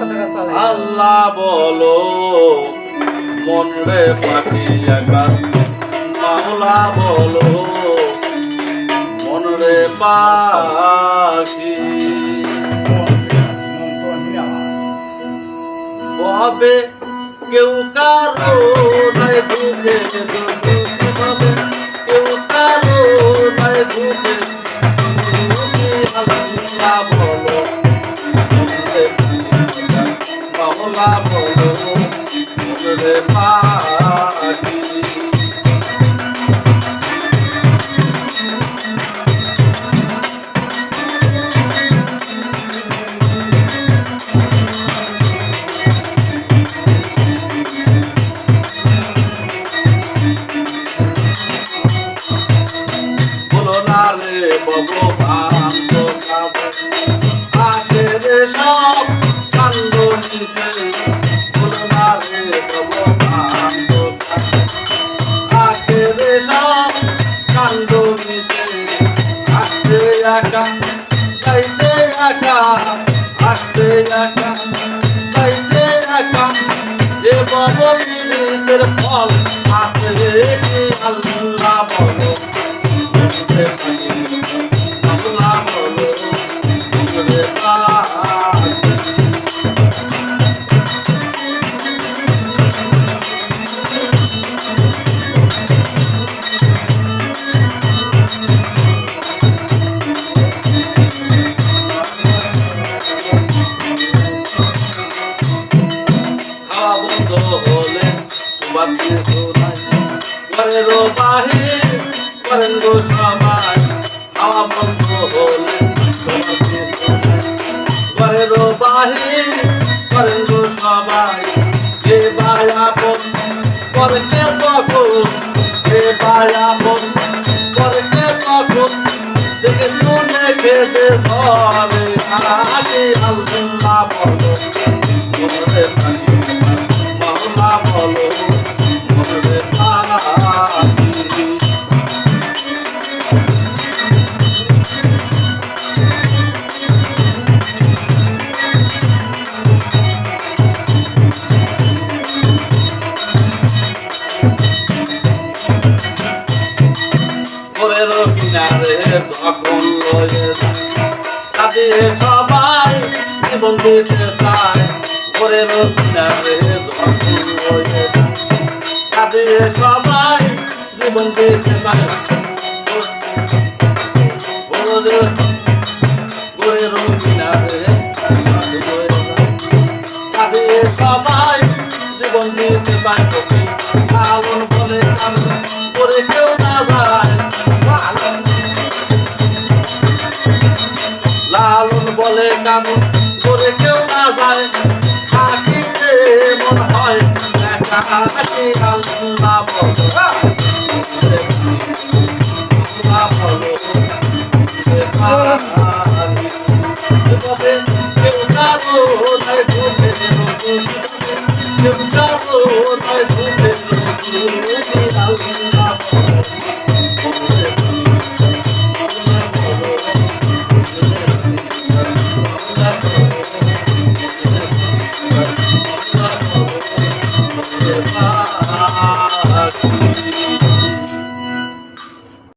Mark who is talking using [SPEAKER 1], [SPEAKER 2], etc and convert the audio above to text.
[SPEAKER 1] আল্লাহ বলো মন রে পাখি একা, মাওলা বলো মন রে পাখি। ভাবে কেউ কারো নাই দুঃখে দুঃখী ভাবে, কেউ কারো নাই দুঃখে দুঃখী। আল্লাহ বলো মাওলা বলো মন রে পাখি। ভগবান তো খাবে আখেরে সব কান্দ নিছে, বলনা রে ভগবান তো খাবে আখেরে সব কান্দ নিছে। আসতে একা যাইতে একা, আসতে একা যাইতে একা, এ ববনীদের ফল আছে কি আল্লাহ বলো হলে সুবাদে শোনাই ঘরের বাহির করেন গো সবাই। হাওয়া বন্ধ হলে সুবাদে শোনাই ঘরের বাহির করেন গো সবাই। যে ভাই আপন করতে তখন, যে ভাই আপন করতে তখন, দেখে শুনে খেতে ধরে আগে। আল্লাহ বলো মনে থাকি, মাওলা বলো মনে থাকি। ঘরের কিনারে যখন লয়ে যায় তাদের সবাই জীবন দিতে চায়। ঘরের কিনারে যখন লয়ে যায় তাদের সবাই জীবন দিতে চায়। ঘরের কিনারে তাদের সবাই জীবন দিতে চায়। লালন বলে করে কেউ না যায়, লালন বলে কানুন করে কেউ না যায়। থাকিতে মন হয় একা, আল্লাহ বলো